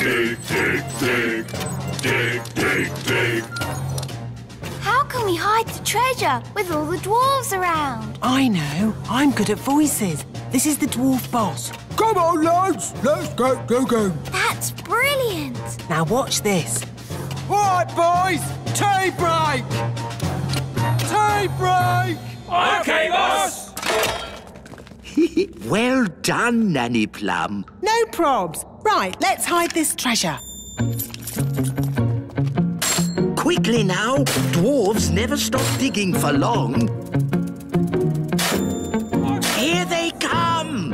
dig, dig, dig. Dig, dig, dig. How can we hide the treasure with all the dwarves around? I know. I'm good at voices. This is the dwarf boss. Come on, lads. Let's go. That's brilliant. Now watch this. All right, boys. Tea break. Tea break. OK, boss. Well done, Nanny Plum. No probs. Right, let's hide this treasure. Quickly now. Dwarves never stop digging for long. Here they come.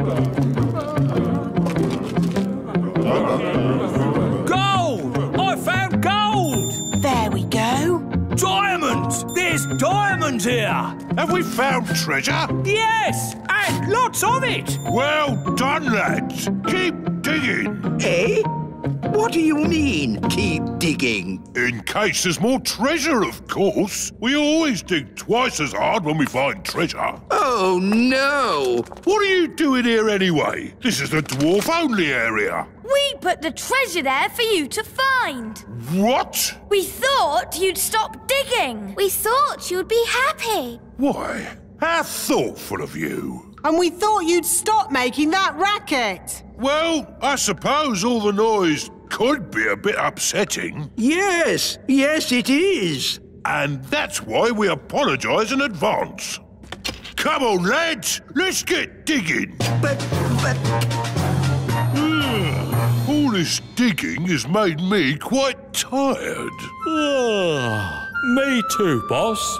Gold! I found gold! There we go. Diamonds! There's diamonds here! Have we found treasure? Yes! And lots of it! Well done, lads. Keep digging. Eh? What do you mean, keep digging? In case there's more treasure, of course. We always dig twice as hard when we find treasure. Oh, no. What are you doing here anyway? This is the dwarf-only area. We put the treasure there for you to find. What? We thought you'd stop digging. We thought you'd be happy. Why? How thoughtful of you. And we thought you'd stop making that racket. Well, I suppose all the noise could be a bit upsetting. Yes, it is. And that's why we apologise in advance. Come on, lads, let's get digging. But... All this digging has made me quite tired. Me too, boss.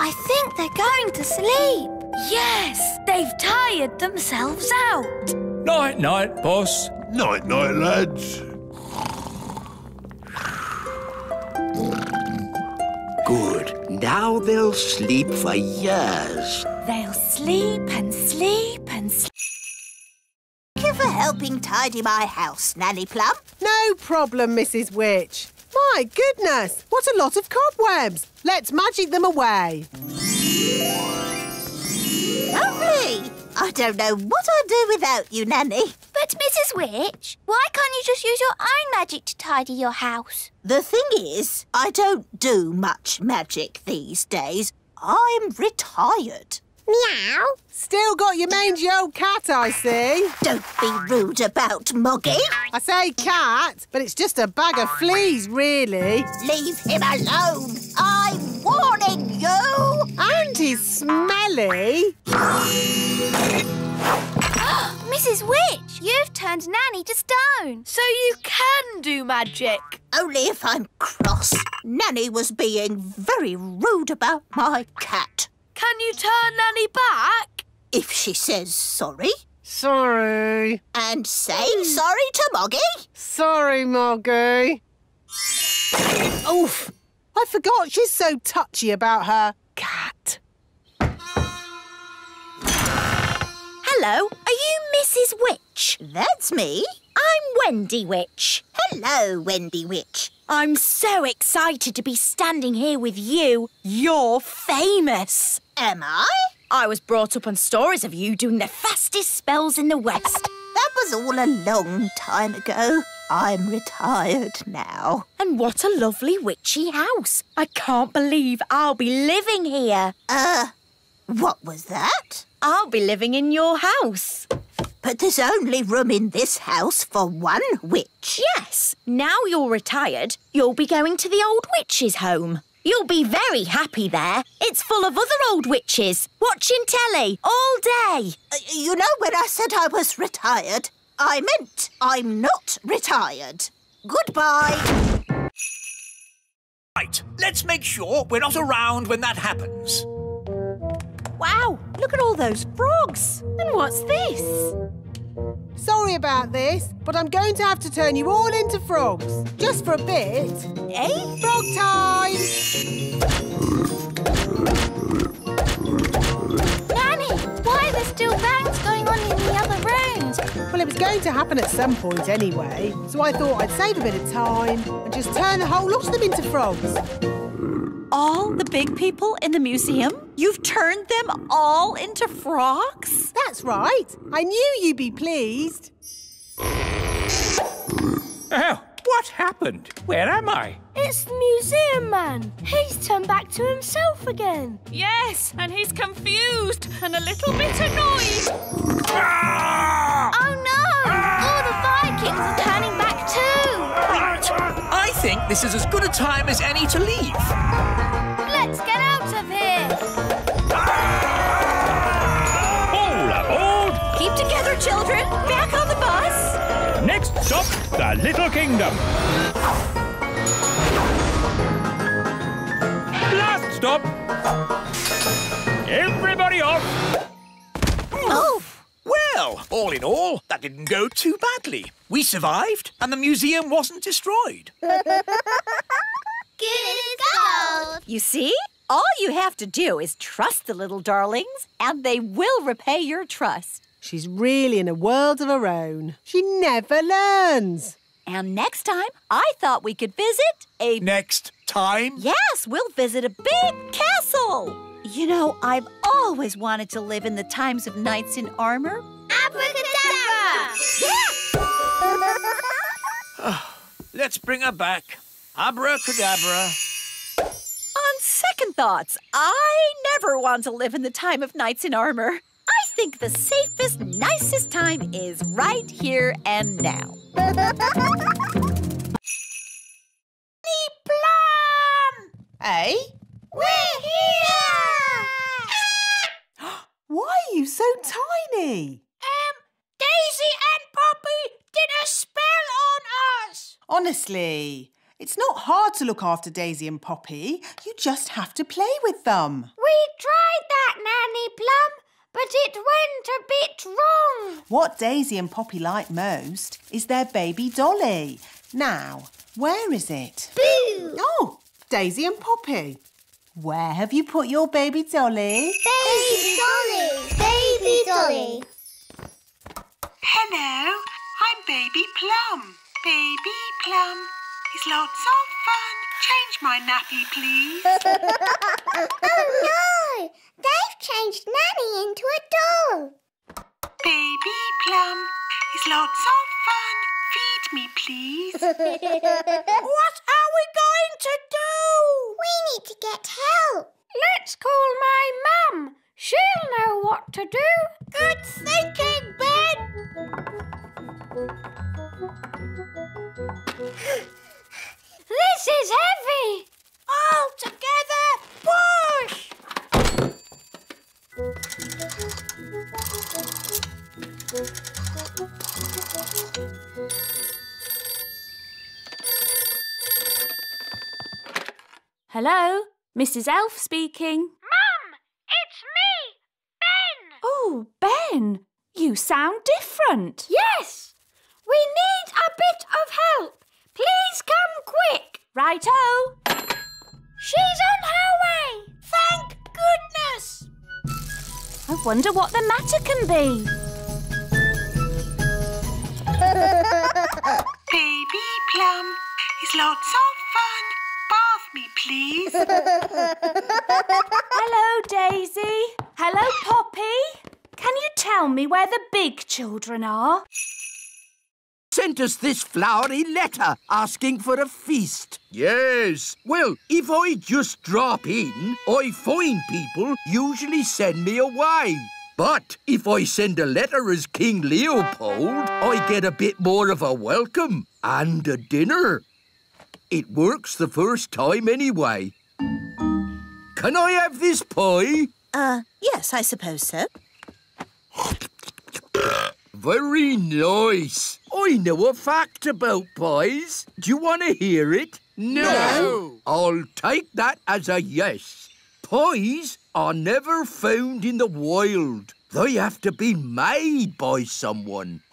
I think they're going to sleep. Yes, they've tired themselves out. Night-night, boss. Night-night, lads. Good. Now they'll sleep for years. They'll sleep and sleep and sleep. Thank you for helping tidy my house, Nanny Plum. No problem, Mrs. Witch. My goodness, what a lot of cobwebs. Let's magic them away. Lovely. I don't know what I'd do without you, Nanny. But, Mrs. Witch, why can't you just use your own magic to tidy your house? The thing is, I don't do much magic these days. I'm retired. Meow. Still got your mangy old cat, I see. Don't be rude about Moggy. I say cat, but it's just a bag of fleas, really. Leave him alone. I'm warning you. And he's smelly. Mrs. Witch, you've turned Nanny to stone. So you can do magic. Only if I'm cross. Nanny was being very rude about my cat. Can you turn Nanny back? If she says sorry. Sorry. And say sorry to Moggy. Sorry, Moggy. Oof. I forgot she's so touchy about her cat. Hello, are you Mrs. Witch? That's me. I'm Wendy Witch. Hello, Wendy Witch. I'm so excited to be standing here with you. You're famous. Am I? I was brought up on stories of you doing the fastest spells in the West. That was all a long time ago. I'm retired now. And what a lovely witchy house. I can't believe I'll be living here. What was that? I'll be living in your house. But there's only room in this house for one witch. Yes. Now you're retired, you'll be going to the old witch's home. You'll be very happy there. It's full of other old witches, watching telly all day. You know, when I said I was retired, I meant I'm not retired. Goodbye. Right, let's make sure we're not around when that happens. Wow, look at all those frogs. And what's this? Sorry about this, but I'm going to have to turn you all into frogs. Just for a bit. Eh? Frog time! Nanny, why are there still bangs going on in the other rooms? Well, it was going to happen at some point anyway, so I thought I'd save a bit of time and just turn the whole lot of them into frogs. All the big people in the museum? You've turned them all into frogs? That's right. I knew you'd be pleased. Oh, what happened? Where am I? It's the museum man. He's turned back to himself again. Yes, and he's confused and a little bit annoyed. Ah! Oh no! All the Vikings are turning back too. Right. I think this is as good a time as any to leave. Let's get out of here. All aboard! Keep together, children. Back on the bus. Next stop, the Little Kingdom. Last stop. Everybody off. Oh! Well, all in all, that didn't go too badly. We survived, and the museum wasn't destroyed. Good as gold. You see? All you have to do is trust the little darlings, and they will repay your trust. She's really in a world of her own. She never learns. And next time, I thought we could visit a... Next time? Yes, we'll visit a big castle. You know, I've always wanted to live in the times of knights in armor. Abracadabra! Let's bring her back. Abracadabra. On second thoughts, I never want to live in the time of knights in armor. I think the safest, nicest time is right here and now. Plum! Eh? We're here! Why are you so tiny? Daisy and Poppy did a spell on us! Honestly, it's not hard to look after Daisy and Poppy. You just have to play with them. We tried that, Nanny Plum, but it went a bit wrong. What Daisy and Poppy like most is their baby dolly. Now, where is it? Boo! Oh, Daisy and Poppy. Where have you put your baby dolly? Baby Dolly! Baby Dolly! Hello, I'm Baby Plum. Baby Plum is lots of fun. Change my nappy, please. Oh no! They've changed Nanny into a doll. Baby Plum is lots of fun. Feed me, please. What are we going to do? We need to get help. Let's call my mum. She'll know what to do. Good thinking, Ben. This is heavy. All together, push. Hello, Mrs. Elf speaking. Mum, it's me, Ben. Oh, Ben, you sound different. Yes, we need a bit of help. Please come quick. Righto. She's on her way. Thank goodness. I wonder what the matter can be. Baby Plum is lots of fun. Bath me, please. Hello, Daisy. Hello, Poppy. Can you tell me where the big children are? Sent us this flowery letter asking for a feast. Yes. Well, if I just drop in, I find people usually send me away. But if I send a letter as King Leopold, I get a bit more of a welcome and a dinner. It works the first time anyway. Can I have this pie? Yes, I suppose so. Very nice. I know a fact about pies. Do you want to hear it? No. I'll take that as a yes. Pies are never found in the wild. They have to be made by someone.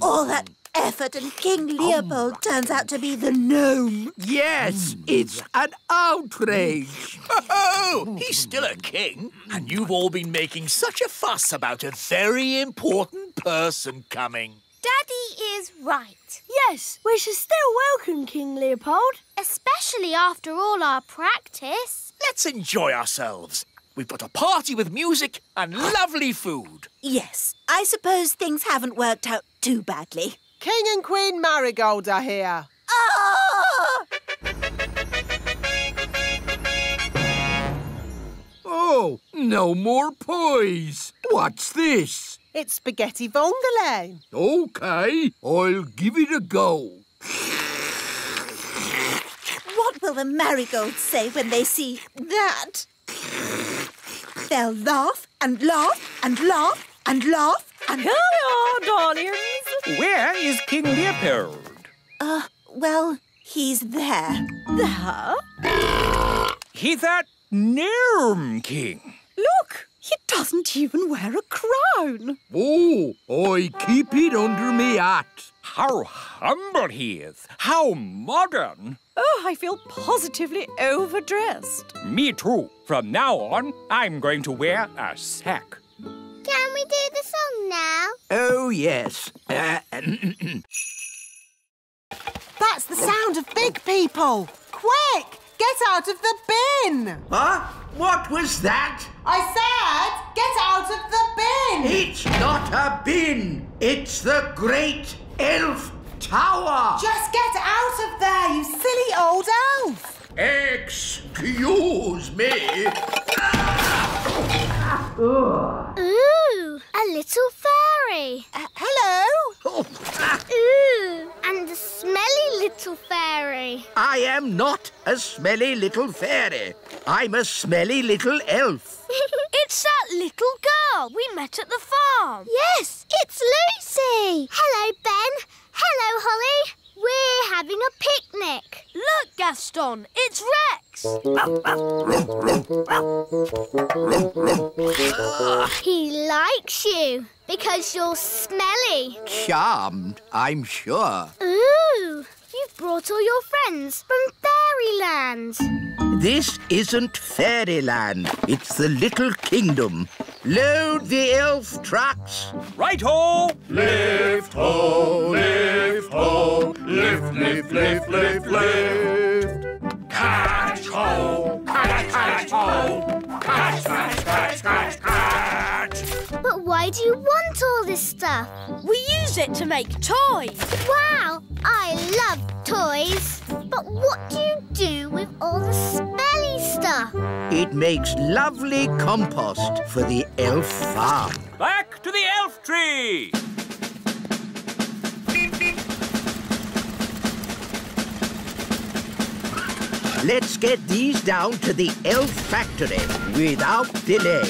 All that effort and King Leopold turns out to be the gnome. Yes, it's an outrage. Oh, he's still a king, and you've all been making such a fuss about a very important person coming. Daddy is right. Yes, we should still welcome King Leopold. Especially after all our practice. Let's enjoy ourselves. We've got a party with music and lovely food. Yes, I suppose things haven't worked out too badly. King and Queen Marigold are here. Ah! Oh, no more pies. What's this? It's spaghetti vongole. OK, I'll give it a go. What will the marigolds say when they see that? They'll laugh and laugh and laugh and laugh and... Here we are, darlings. Where is King Leopold? Well, he's there. There? He's that Gnome King. Look, he doesn't even wear a crown. Oh, I keep it under me hat. How humble he is. How modern. Oh, I feel positively overdressed. Me too. From now on, I'm going to wear a sack. Can we do the song now? Oh, yes. That's the sound of big people. Quick, get out of the bin. Huh? What was that? I said, get out of the bin. It's not a bin. It's the Great Elf Tower. Just get out of there, you silly old elf. Excuse me. Ooh, a little fairy. Hello. Ooh, and a smelly little fairy. I am not a smelly little fairy. I'm a smelly little elf. It's that little girl we met at the farm. Yes, it's Lucy. Hello, Ben. Hello, Holly. We're having a picnic. Look, Gaston, it's Rex. He likes you because you're smelly. Charmed, I'm sure. Ooh, you've brought all your friends from Fairyland. This isn't Fairyland. It's the Little Kingdom. Load the elf trucks. Right-ho! Lift ho, lift ho, lift, lift, lift, lift, lift. Catch ho, catch, catch ho, catch, catch, catch, catch, catch. But why do you want all this stuff? We use it to make toys. Wow, I love toys. But what do you do with all the smelly stuff? It makes lovely compost for the elf farm. Back to the elf tree! Let's get these down to the elf factory without delay.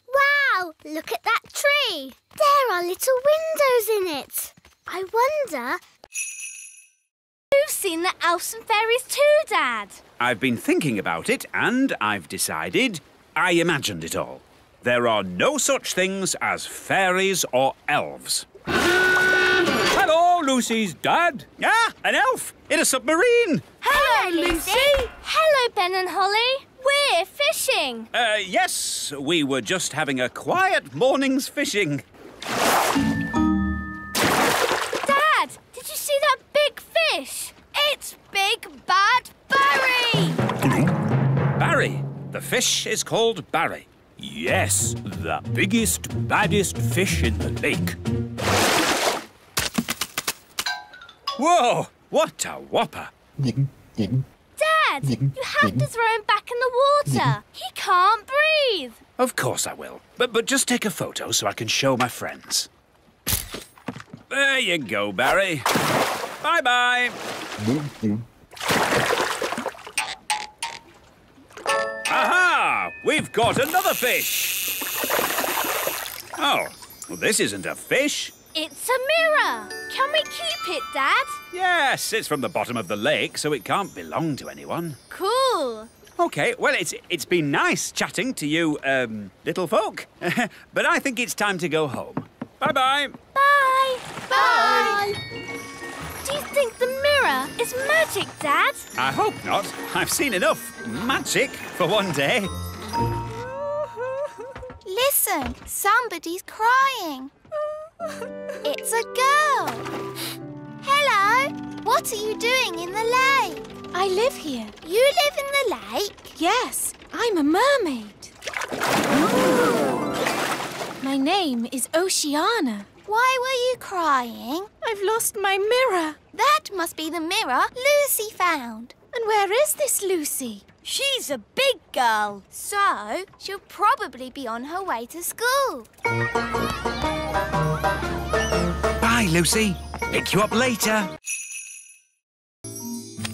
Wow, look at that tree. There are little windows in it. I wonder... You've seen the elves and fairies too, Dad. I've been thinking about it and I've decided I imagined it all. There are no such things as fairies or elves. Hello, Lucy's dad. Ah, an elf in a submarine. Hello, Lucy. Hello, Ben and Holly. We're fishing. Yes, we were just having a quiet morning's fishing. Dad, did you see that big fish? It's Big Bad Barry. Barry. The fish is called Barry. Yes, the biggest, baddest fish in the lake. Whoa, what a whopper. Dad, you have to throw him back in the water. He can't breathe. Of course I will. But just take a photo so I can show my friends. There you go, Barry. Bye-bye. Aha! We've got another fish. Oh, well, this isn't a fish. It's a mirror. Can we keep it, Dad? Yes, it's from the bottom of the lake, so it can't belong to anyone. Cool. OK, well, it's been nice chatting to you, little folk. But I think it's time to go home. Bye-bye. Bye. Bye. Do you think the mirror is magic, Dad? I hope not. I've seen enough magic for one day. Listen, somebody's crying. It's a girl. Hello. What are you doing in the lake? I live here. You live in the lake? Yes, I'm a mermaid. My name is Oceana. Why were you crying? I've lost my mirror. That must be the mirror Lucy found. And where is this Lucy? She's a big girl, so she'll probably be on her way to school. Bye, Lucy. Pick you up later.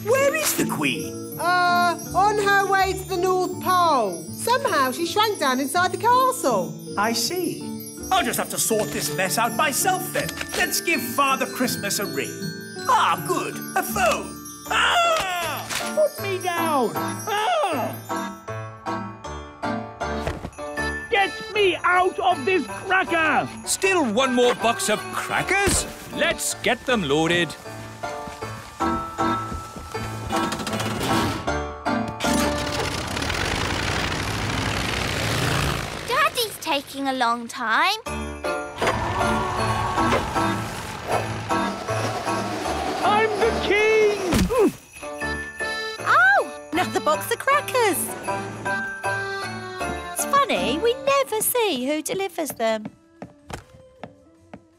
Where is the Queen? On her way to the North Pole. Somehow she shrank down inside the castle. I see. I'll just have to sort this mess out myself then. Let's give Father Christmas a ring. Ah, good. A phone. Ah! Put me down. Ah! Get me out of this cracker! Still one more box of crackers? Let's get them loaded. Daddy's taking a long time. I'm the king! Oh, another box of crackers. It's funny, we never see who delivers them.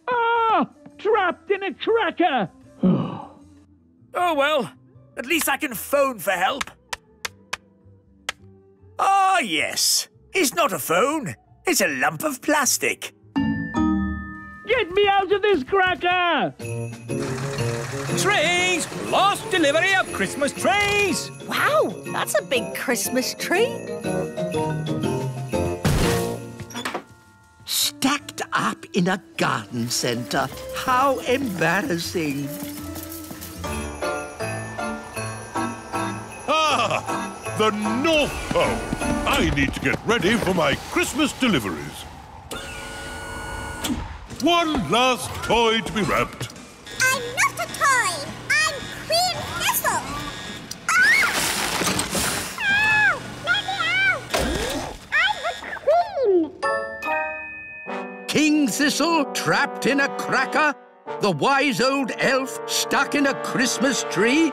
Ah! Trapped in a cracker! Oh, well, at least I can phone for help. Ah, yes. It's not a phone. It's a lump of plastic. Get me out of this cracker! Trees! Last delivery of Christmas trees! Wow, that's a big Christmas tree. Stacked up in a garden centre. How embarrassing. Ah! The North Pole. I need to get ready for my Christmas deliveries. One last toy to be wrapped. I'm not a toy. I'm Queen Thistle. Ah! Ow! Let me out! I'm the Queen. King Thistle trapped in a cracker? The wise old elf stuck in a Christmas tree?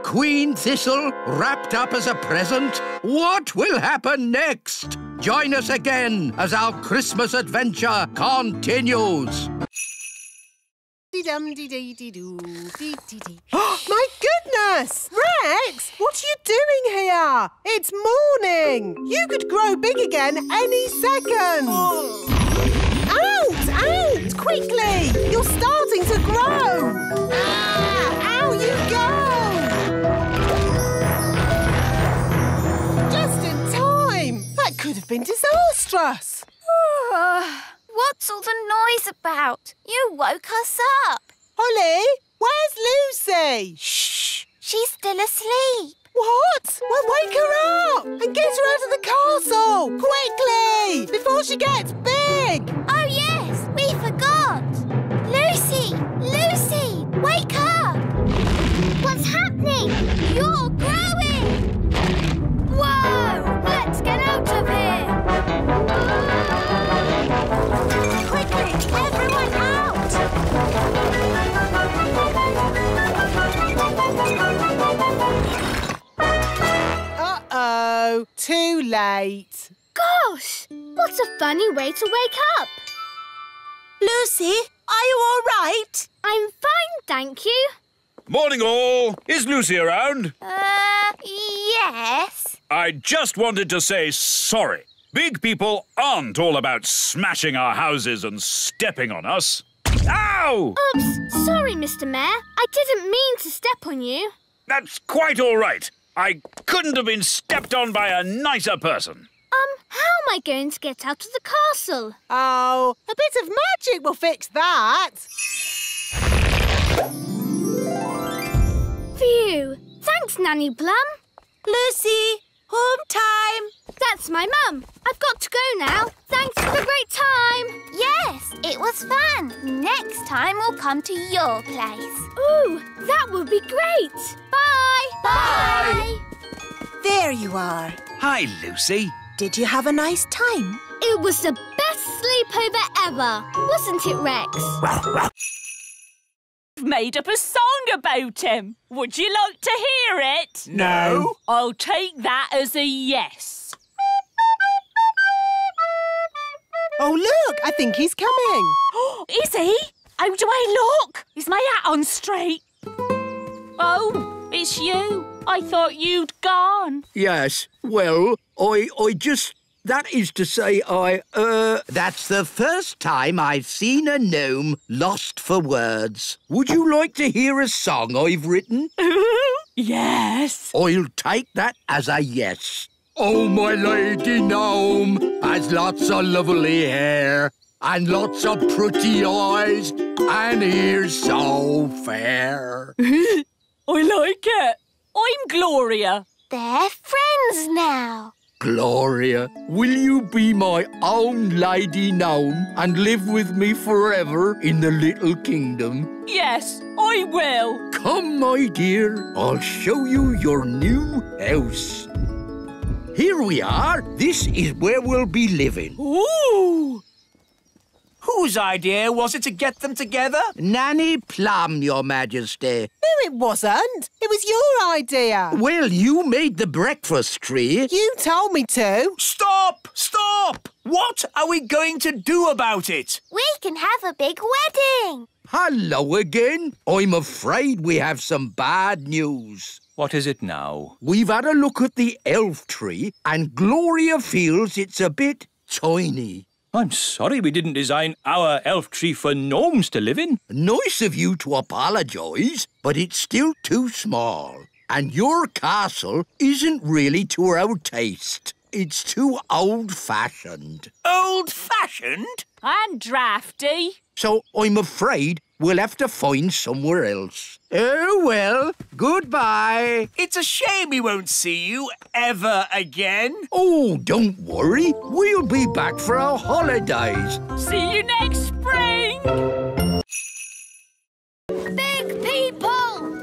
Queen Thistle wrapped up as a present? What will happen next? Join us again as our Christmas adventure continues. My goodness! Rex, what are you doing here? It's morning. You could grow big again any second. Out! Out! Quickly! You're starting to grow. Ah! Out you go! Just in time. That could have been disastrous. What's all the noise about? You woke us up. Holly, where's Lucy? Shh! She's still asleep. What? Well, wake her up and get her out of the castle! Quickly! Before she gets big! Oh, yes! We forgot! Lucy! Lucy! Wake up! What's happening? You're growing! Whoa! Let's get out of here! Quickly! Everyone out! Uh-oh, too late. Gosh! What a funny way to wake up! Lucy, are you all right? I'm fine, thank you. Morning, all. Is Lucy around? Yes. I just wanted to say sorry. Big people aren't all about smashing our houses and stepping on us. Ow! Oops, sorry, Mr. Mayor. I didn't mean to step on you. That's quite all right. I couldn't have been stepped on by a nicer person. How am I going to get out of the castle? Oh, a bit of magic will fix that. Phew. Thanks, Nanny Plum. Lucy, home time. That's my mum. I've got to go now. Thanks for the great time. Yes, it was fun. Next time we'll come to your place. Ooh, that would be great. Bye. Bye. There you are. Hi, Lucy. Did you have a nice time? It was the best sleepover ever. Wasn't it, Rex? I've made up a song about him. Would you like to hear it? No. I'll take that as a yes. Oh, look, I think he's coming. Is he? How do I look? Is my hat on straight? Oh, it's you. I thought you'd gone. Yes, well, I just... That is to say, that's the first time I've seen a gnome lost for words. Would you like to hear a song I've written? Yes. I'll take that as a yes. Oh, my lady gnome has lots of lovely hair and lots of pretty eyes and ears so fair. I like it. I'm Gloria. They're friends now. Gloria, will you be my own lady gnome and live with me forever in the little kingdom? Yes, I will. Come, my dear, I'll show you your new house. Here we are. This is where we'll be living. Ooh! Whose idea was it to get them together? Nanny Plum, Your Majesty. No, it wasn't. It was your idea. Well, you made the breakfast tree. You told me to. Stop! Stop! What are we going to do about it? We can have a big wedding. Hello again. I'm afraid we have some bad news. What is it now? We've had a look at the elf tree and Gloria feels it's a bit tiny. I'm sorry we didn't design our elf tree for gnomes to live in. Nice of you to apologise, but it's still too small. And your castle isn't really to our taste. It's too old-fashioned. Old-fashioned? And drafty. So I'm afraid we'll have to find somewhere else. Oh, well, goodbye. It's a shame we won't see you ever again. Oh, don't worry. We'll be back for our holidays. See you next spring. Big people,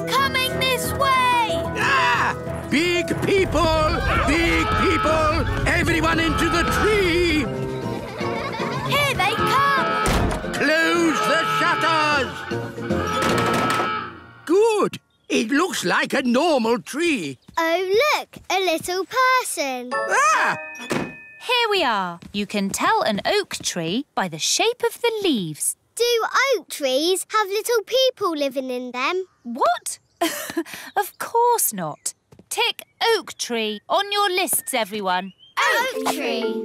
coming this way. Ah! Big people, everyone into the tree. Here they come. Close the shutters. Good. It looks like a normal tree. Oh, look, a little person. Ah! Here we are. You can tell an oak tree by the shape of the leaves. Do oak trees have little people living in them? What? Of course not. Tick oak tree on your lists, everyone. Oak tree.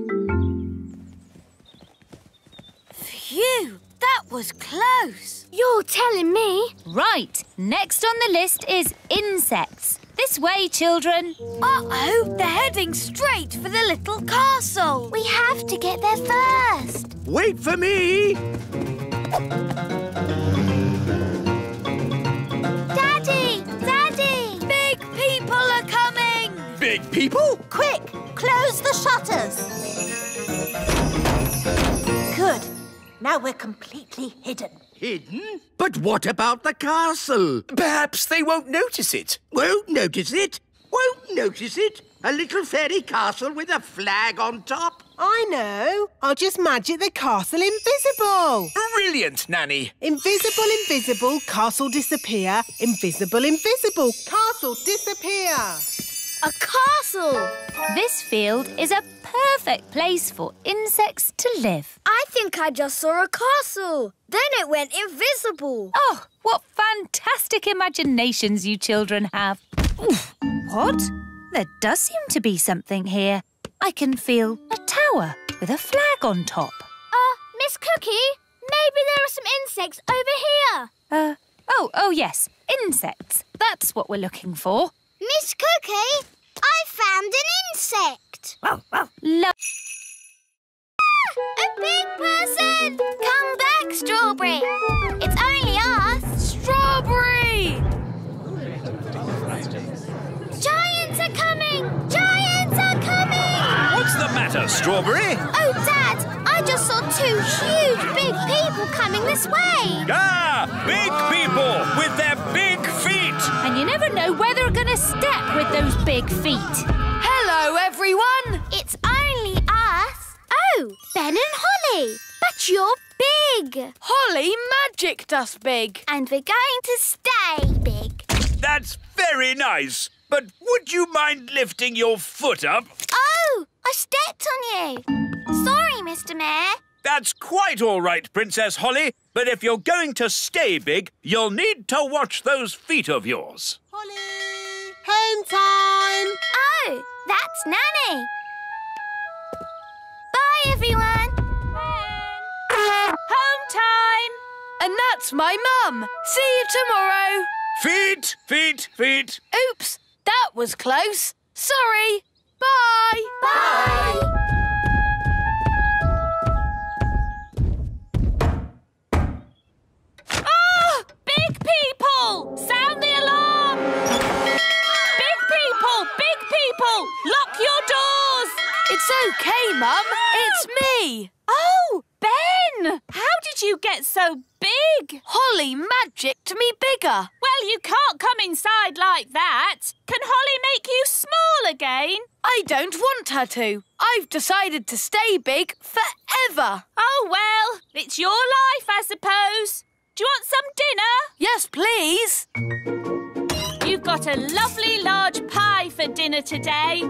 Phew, that was close. You're telling me? Right. Next on the list is insects. This way, children. Uh-oh, they're heading straight for the little castle. We have to get there first. Wait for me. Daddy! Big people are coming! Big people? Quick, close the shutters. Good. Now we're completely hidden. Hidden? But what about the castle? Perhaps they won't notice it. Won't notice it? Won't notice it? A little fairy castle with a flag on top? I know. I'll just magic the castle invisible. Brilliant, Nanny. Invisible, invisible, castle disappear. Invisible, invisible, castle disappear. A castle! This field is a perfect place for insects to live. I think I just saw a castle. Then it went invisible. Oh, what fantastic imaginations you children have. Oof. What? There does seem to be something here. I can feel a tower with a flag on top. Miss Cookie, maybe there are some insects over here. Oh, yes, insects. That's what we're looking for. Miss Cookie, I found an insect. A big person! Come back, Strawberry. It's only us. Strawberry! Giants are coming! Giants are coming! What's the matter, Strawberry? Oh, Dad, I just saw two huge big people coming this way. Ah, big people with their big feet. And you never know where they're going to step with those big feet. Hello, everyone. It's only us. Oh, Ben and Holly. But you're big. Holly magicked us big. And we're going to stay big. That's very nice. But would you mind lifting your foot up? Oh, I stepped on you. down here. That's quite all right, Princess Holly. But if you're going to stay big, you'll need to watch those feet of yours. Holly! Home time! Oh, that's Nanny. Bye, everyone. Home time! And that's my mum. See you tomorrow. Feet, feet, feet. Oops, that was close. Sorry. Bye. Bye. Ah! Big people! Sound the alarm! Big people! Lock your doors! It's okay, Mum. It's me. Oh, Ben! How did you get so big? Holly magicked me bigger. Well, you can't come inside like that. Can Holly make you small again? I don't want her to. I've decided to stay big forever. Oh, well, it's your life, I suppose. Do you want some dinner? Yes, please. You've got a lovely large pie for dinner today.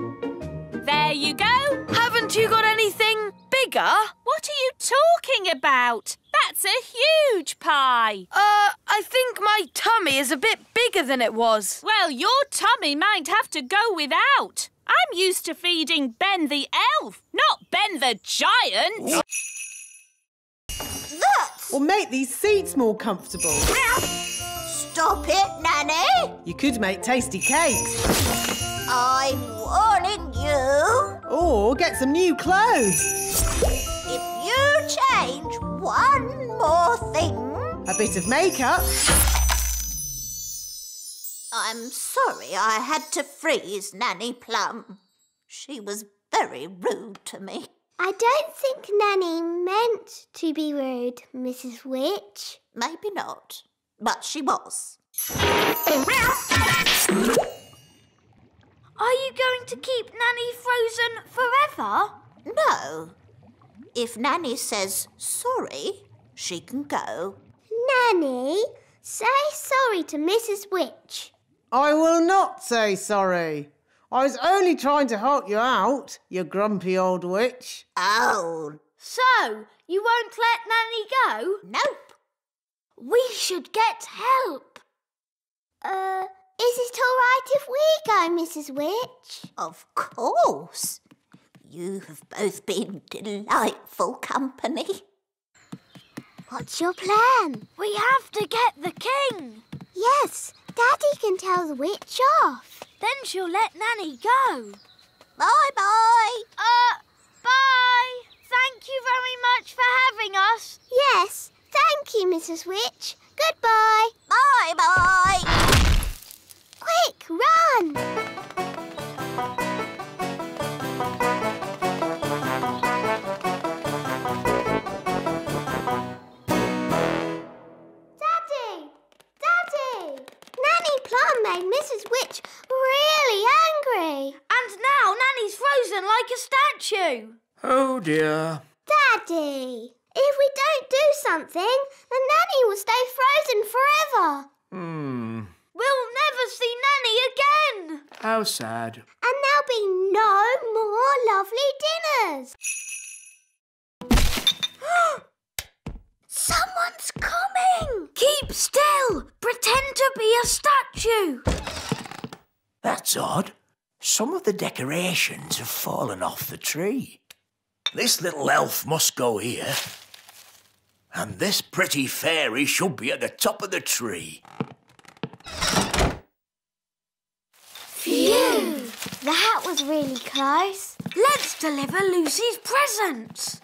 There you go. Haven't you got anything bigger? What are you talking about? That's a huge pie. I think my tummy is a bit bigger than it was. Well, your tummy might have to go without. I'm used to feeding Ben the elf, not Ben the giant. Or make these seats more comfortable. Stop it, Nanny! You could make tasty cakes. I'm warning you. Or get some new clothes. If you change one more thing... A bit of makeup. I'm sorry I had to freeze Nanny Plum. She was very rude to me. I don't think Nanny meant to be rude, Mrs. Witch. Maybe not, but she was. Are you going to keep Nanny frozen forever? No. If Nanny says sorry, she can go. Nanny, say sorry to Mrs. Witch. I will not say sorry. I was only trying to help you out, you grumpy old witch. Oh. So, you won't let Nanny go? Nope. We should get help. Is it all right if we go, Mrs. Witch? Of course. You have both been delightful company. What's your plan? We have to get the king. Yes, Daddy can tell the witch off. Then she'll let Nanny go. Bye-bye. Bye. Thank you very much for having us. Yes, thank you, Mrs. Witch. Goodbye. Bye-bye. Quick, run! Daddy! Daddy! Nanny Plum made Mrs. Witch really angry. And now Nanny's frozen like a statue. Oh, dear. Daddy, if we don't do something, then Nanny will stay frozen forever. We'll never see Nanny again. How sad. And there'll be no more lovely dinners. Someone's coming. Keep still. Pretend to be a statue. That's odd. Some of the decorations have fallen off the tree. This little elf must go here. And this pretty fairy should be at the top of the tree. Phew! That was really close. Let's deliver Lucy's presents.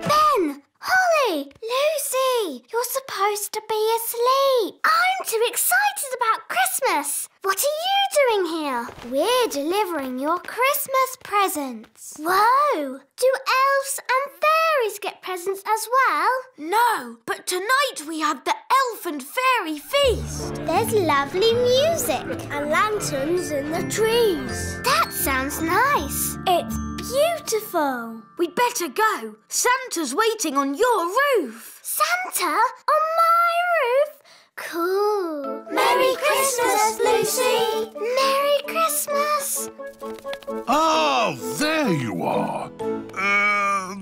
Ben! Holly! Lucy! You're supposed to be asleep. I'm too excited about Christmas. What are you doing here? We're delivering your Christmas presents. Whoa! Do elves and fairies get presents as well? No, but tonight we have the elf and fairy feast. There's lovely music and lanterns in the trees. That sounds nice. It's beautiful. We'd better go. Santa's waiting on your roof. Santa? On my roof? Cool. Merry Christmas, Lucy. Merry Christmas. Ah, there you are.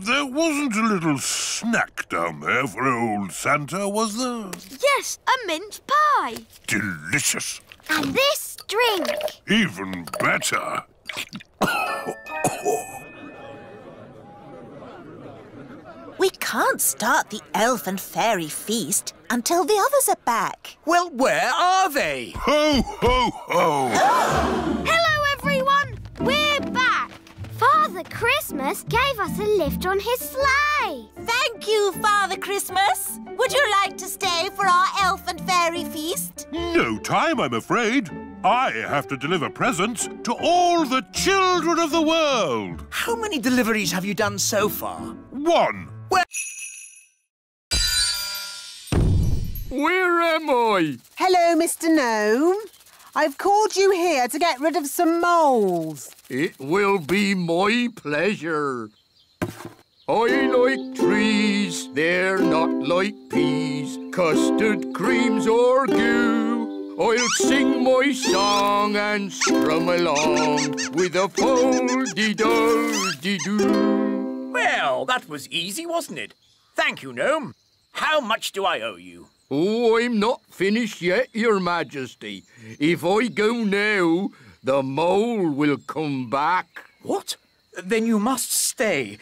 There wasn't a little snack down there for old Santa, was there? Yes, a mince pie. Delicious. And this drink. Even better. We can't start the elf and fairy feast until the others are back. Well, where are they? Ho, ho, ho! Hello, everyone. We're back. Father Christmas gave us a lift on his sleigh. Thank you, Father Christmas. Would you like to stay for our elf and fairy feast? No time, I'm afraid. I have to deliver presents to all the children of the world. How many deliveries have you done so far? 1. Where am I? Hello, Mr. Gnome. I've called you here to get rid of some moles. It will be my pleasure. I like trees, they're not like peas, custard creams or goo. I'll sing my song and strum along with a fol-de-dol-de-doo. Well, that was easy, wasn't it? Thank you, Gnome. How much do I owe you? Oh, I'm not finished yet, Your Majesty. If I go now, the mole will come back. What? Then you must stay,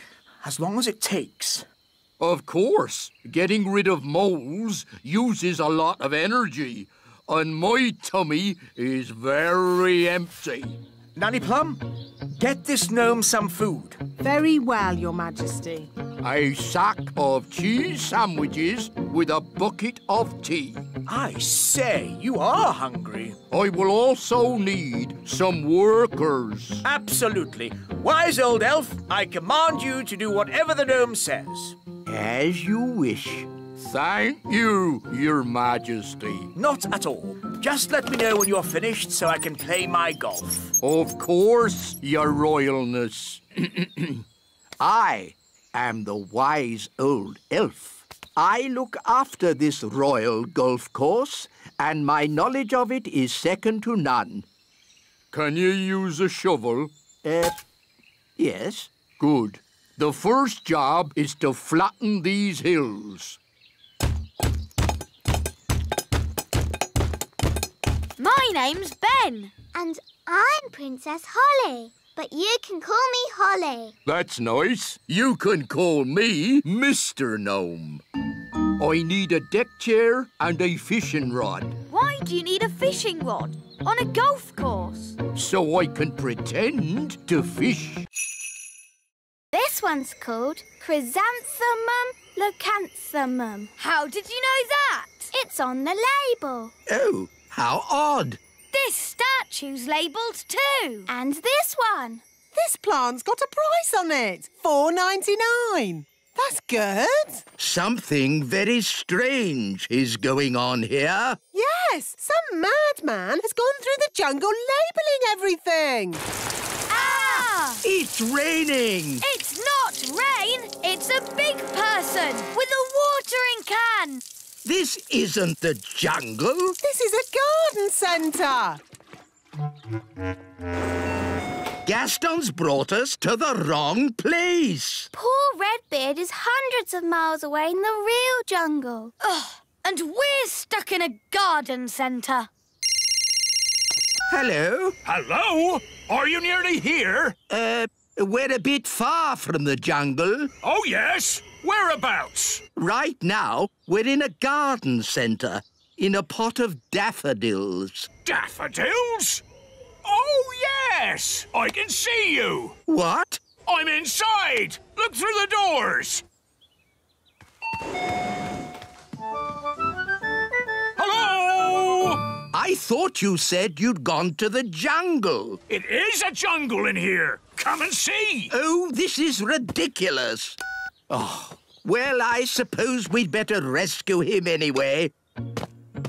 as long as it takes. Of course. Getting rid of moles uses a lot of energy, and my tummy is very empty. Nanny Plum, get this gnome some food. Very well, Your Majesty. A sack of cheese sandwiches with a bucket of tea. I say, you are hungry. I will also need some workers. Absolutely. Wise old elf, I command you to do whatever the gnome says. As you wish. Thank you, Your Majesty. Not at all. Just let me know when you're finished so I can play my golf. Of course, Your Royalness. I am the wise old elf. I look after this royal golf course, and my knowledge of it is second to none. Can you use a shovel? Yes. Good. The first job is to flatten these hills. My name's Ben. And I'm Princess Holly. But you can call me Holly. That's nice. You can call me Mr. Gnome. I need a deck chair and a fishing rod. Why do you need a fishing rod on a golf course? So I can pretend to fish. This one's called Chrysanthemum leucanthemum. How did you know that? It's on the label. Oh, how odd. This statue's labelled too. And this one. This plant's got a price on it. $4.99. That's good. Something very strange is going on here. Yes, some madman has gone through the jungle labelling everything. Ah! It's raining. It's not rain. It's a big person with a watering can. This isn't the jungle. This is a garden centre. Gaston's brought us to the wrong place. Poor Redbeard is hundreds of miles away in the real jungle. Ugh, and we're stuck in a garden centre. Hello? Hello? Are you nearly here? We're a bit far from the jungle. Oh, yes. Whereabouts? Right now, we're in a garden centre, in a pot of daffodils. Daffodils? Oh, yes! I can see you. What? I'm inside. Look through the doors. Hello? I thought you said you'd gone to the jungle. It is a jungle in here. Come and see. Oh, this is ridiculous. Oh, well, I suppose we'd better rescue him anyway.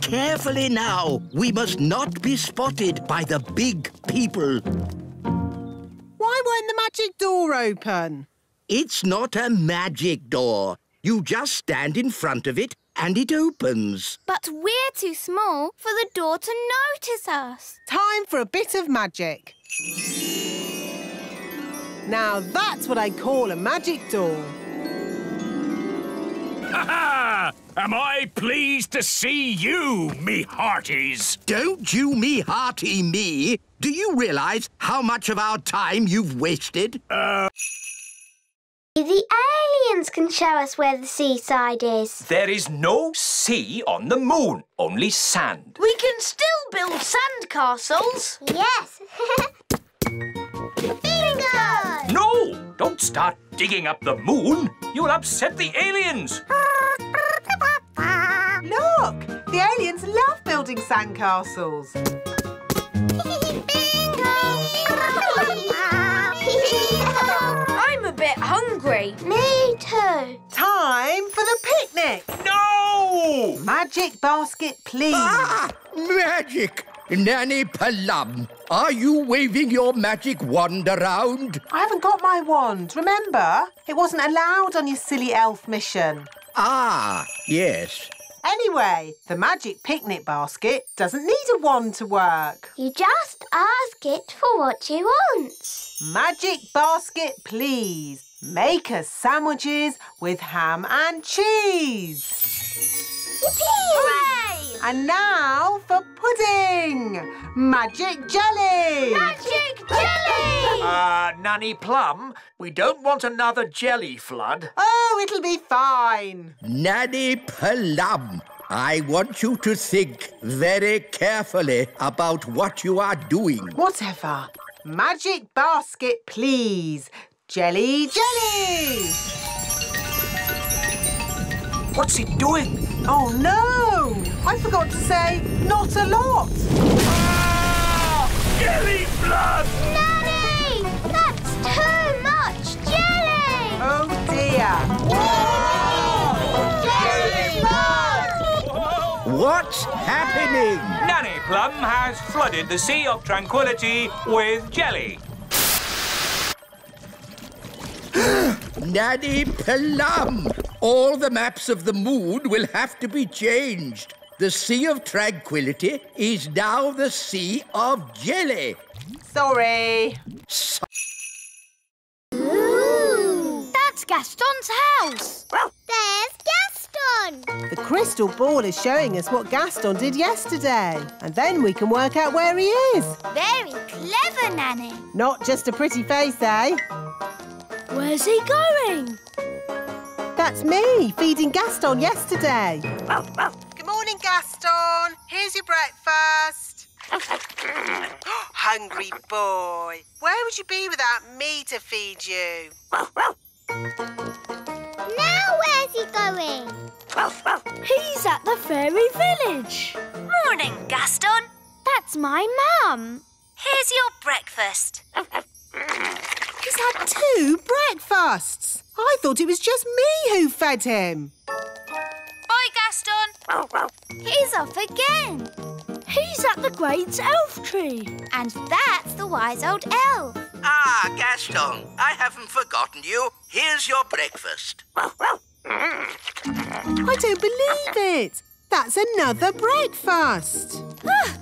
Carefully now. We must not be spotted by the big people. Why won't the magic door open? It's not a magic door. You just stand in front of it and it opens. But we're too small for the door to notice us. Time for a bit of magic. Now that's what I call a magic door. Ha-ha! Am I pleased to see you, me hearties? Don't you me hearty me. Do you realise how much of our time you've wasted? The aliens can show us where the seaside is. There is no sea on the moon, only sand. We can still build sand castles. Yes. Bingo! No! Don't start digging up the moon. You'll upset the aliens. Look! The aliens love building sandcastles. I'm a bit hungry. Me too. Time for the picnic. No! Magic basket, please. Ah! Magic! Nanny Plum, are you waving your magic wand around? I haven't got my wand, remember? It wasn't allowed on your silly elf mission. Ah, yes. Anyway, the magic picnic basket doesn't need a wand to work. You just ask it for what you want. Magic basket, please. Make us sandwiches with ham and cheese. Hooray! And now for pudding. Magic jelly. Magic jelly! Nanny Plum, we don't want another jelly flood. Oh, it'll be fine. Nanny Plum, I want you to think very carefully about what you are doing. Whatever. Magic basket, please. Jelly, jelly! What's it doing? Oh, no! I forgot to say not a lot. Jelly flood! Nanny! That's too much jelly! Oh, dear. Jelly flood! What's happening? Nanny Plum has flooded the Sea of Tranquility with jelly. Nanny Plum, all the maps of the moon will have to be changed. The Sea of Tranquility is now the Sea of Jelly. Sorry. Ooh, that's Gaston's house. There's Gaston! The crystal ball is showing us what Gaston did yesterday. And then we can work out where he is. Very clever, Nanny. Not just a pretty face, eh? Where's he going? That's me, feeding Gaston yesterday. Good morning, Gaston. Here's your breakfast. Hungry boy. Where would you be without me to feed you? Now where's he going? He's at the fairy village. Morning, Gaston. That's my mum. Here's your breakfast. He's had 2 breakfasts. I thought it was just me who fed him. Bye, Gaston. He's off again. He's at the great elf tree. And that's the wise old elf. Ah, Gaston, I haven't forgotten you. Here's your breakfast. I don't believe it. That's another breakfast.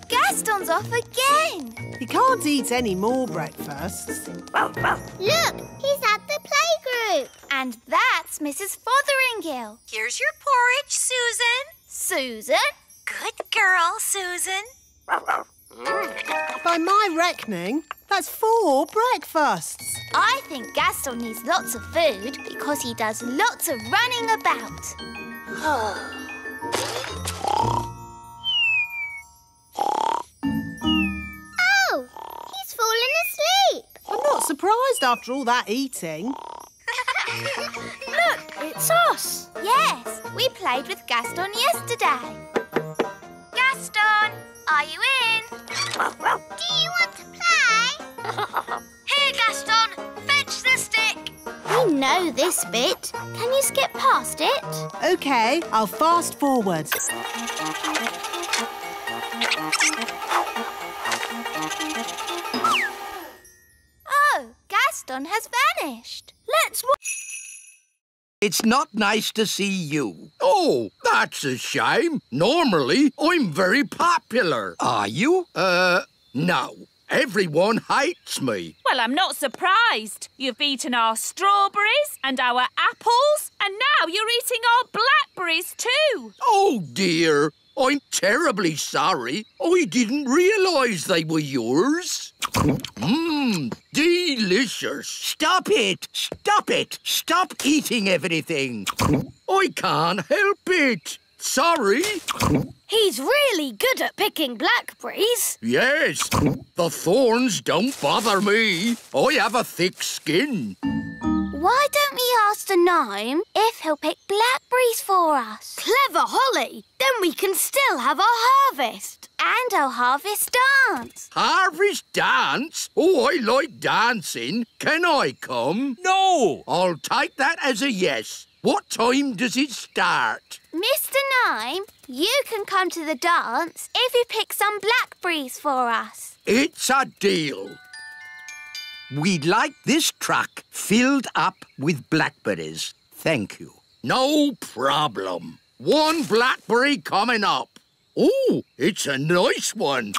Gaston's off again. He can't eat any more breakfasts. Look, he's at the playgroup. And that's Mrs. Fotheringill. Here's your porridge, Susan. Susan? Good girl, Susan. By my reckoning, that's 4 breakfasts. I think Gaston needs lots of food because he does lots of running about. Oh, he's fallen asleep. I'm not surprised after all that eating. Look, it's us. Yes, we played with Gaston yesterday. Gaston, are you in? Do you want to play? Here, Gaston, fetch the stick. We know this bit. Can you skip past it? OK, I'll fast forward. Oh, Gaston has vanished. Let's It's not nice to see you. Oh, That's a shame. Normally, I'm very popular. Are you? No. Everyone hates me. Well, I'm not surprised. You've eaten our strawberries and our apples, and now you're eating our blackberries too. Oh, dear. I'm terribly sorry. I didn't realise they were yours. Delicious. Stop it. Stop it. Stop eating everything. I can't help it. Sorry. He's really good at picking blackberries. Yes, the thorns don't bother me. I have a thick skin. Why don't we ask the gnome if he'll pick blackberries for us? Clever, Holly. Then we can still have our harvest. And our harvest dance. Harvest dance? Oh, I like dancing. Can I come? No! I'll take that as a yes. What time does it start? Mr. Gnome, you can come to the dance if you pick some blackberries for us. It's a deal. We'd like this truck filled up with blackberries. Thank you. No problem. One blackberry coming up. Oh, it's a nice one.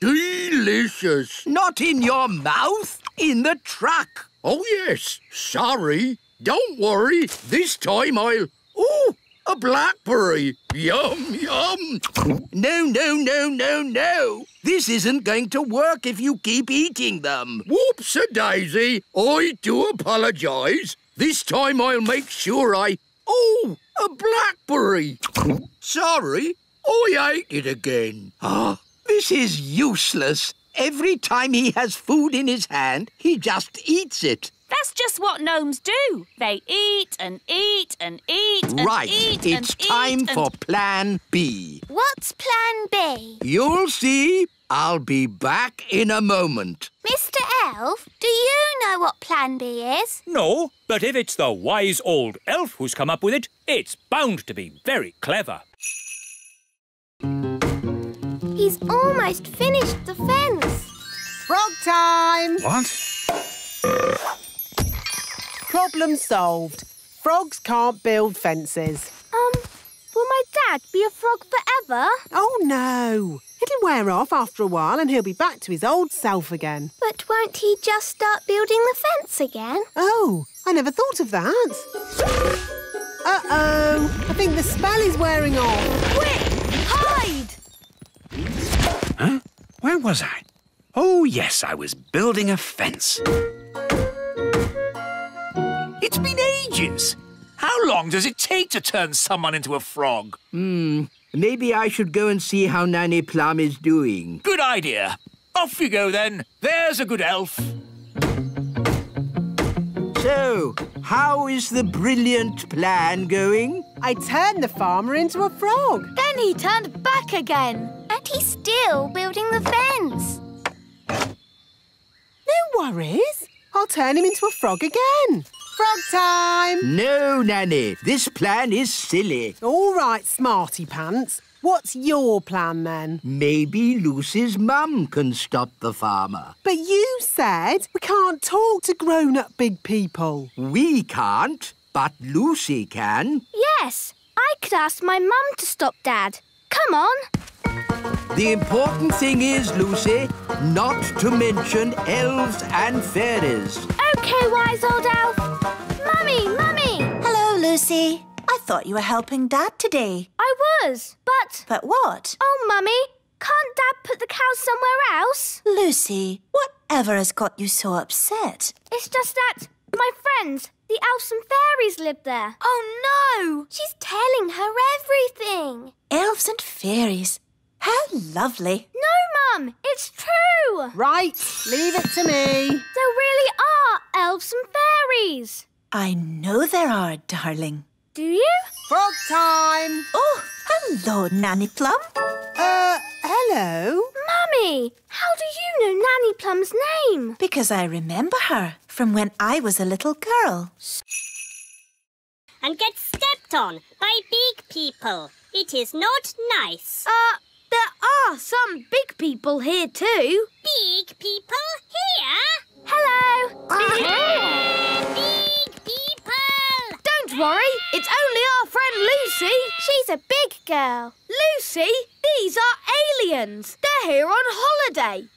Delicious. Not in your mouth, in the truck. Oh, yes. Sorry. Don't worry. This time I'll... Oh, a blackberry. Yum, yum. No. This isn't going to work if you keep eating them. Whoops-a-daisy. I do apologise. This time I'll make sure Oh, a blackberry. Sorry, I ate it again. This is useless. Every time he has food in his hand, he just eats it. That's just what gnomes do. They eat and eat and eat and Right, eat it's time for Plan B. What's Plan B? You'll see. I'll be back in a moment. Mr. Elf, do you know what Plan B is? No, but if it's the wise old elf who's come up with it, it's bound to be very clever. He's almost finished the fence. Frog time! What? Problem solved. Frogs can't build fences. Will my dad be a frog forever? Oh, no. It'll wear off after a while and he'll be back to his old self again. But won't he just start building the fence again? Oh, I never thought of that. Uh-oh. I think the spell is wearing off. Quick! Hide! Huh? Where was I? Oh, yes, I was building a fence. It's been ages. How long does it take to turn someone into a frog? Maybe I should go and see how Nanny Plum is doing. Good idea. Off you go, then. There's a good elf. So, how is the brilliant plan going? I turned the farmer into a frog. Then he turned back again. And he's still building the fence. No worries. I'll turn him into a frog again. Frog time! No, Nanny. This plan is silly. All right, Smarty Pants. What's your plan, then? Maybe Lucy's mum can stop the farmer. But you said we can't talk to grown-up big people. We can't, but Lucy can. Yes, I could ask my mum to stop Dad. Come on. The important thing is, Lucy, not to mention elves and fairies. OK, wise old elf. Mummy! Hello, Lucy. I thought you were helping Dad today. I was, but... But what? Oh, Mummy, can't Dad put the cows somewhere else? Lucy, whatever has got you so upset? It's just that my friends, the elves and fairies, live there. Oh, no! She's telling her everything. Elves and fairies. How lovely. No, Mum, it's true. Right, leave it to me. There really are elves and fairies. I know there are, darling. Do you? Frog time. Oh, hello, Nanny Plum. Hello? Mummy, how do you know Nanny Plum's name? Because I remember her from when I was a little girl. And get stepped on by big people. It is not nice. There are some big people here too. Big people here? Hello. Big people! Don't worry, it's only our friend Lucy. She She's a big girl. Lucy, these are aliens. They're here on holiday.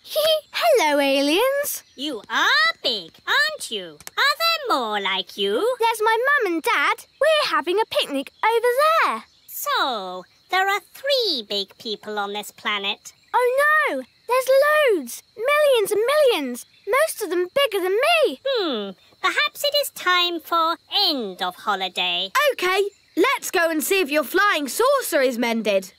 Hello, aliens. You are big, aren't you? Are there more like you? There's my mum and dad. We're having a picnic over there. So, there are 3 big people on this planet. Oh, no. There's loads. Millions and millions. Most of them bigger than me. Perhaps it is time for end of holiday. OK, let's go and see if your flying saucer is mended.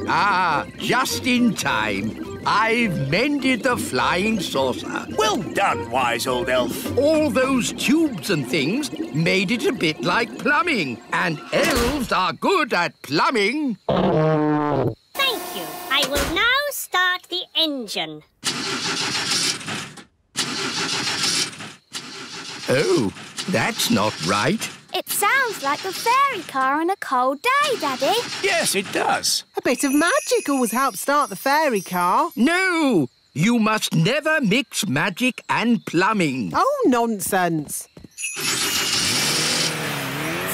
Ah, just in time. I've mended the flying saucer. Well done, wise old elf. All those tubes and things made it a bit like plumbing. And elves are good at plumbing. Thank you. I will now start the engine. Oh, that's not right. It sounds like the fairy car on a cold day, Daddy. Yes, it does. A bit of magic always helps start the fairy car. No! You must never mix magic and plumbing. Oh, nonsense.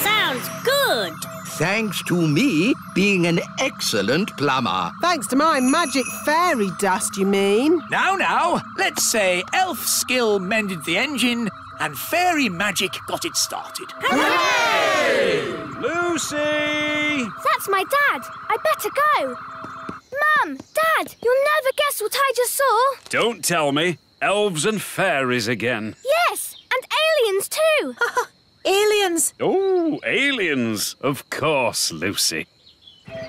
Sounds good. Thanks to me being an excellent plumber. Thanks to my magic fairy dust, you mean? Now, let's say elf skill mended the engine and fairy magic got it started. Hooray! Lucy! That's my dad. I better go. Mum, Dad, you'll never guess what I just saw. Don't tell me. Elves and fairies again. Yes, and aliens too. Aliens! Oh, aliens. Of course, Lucy.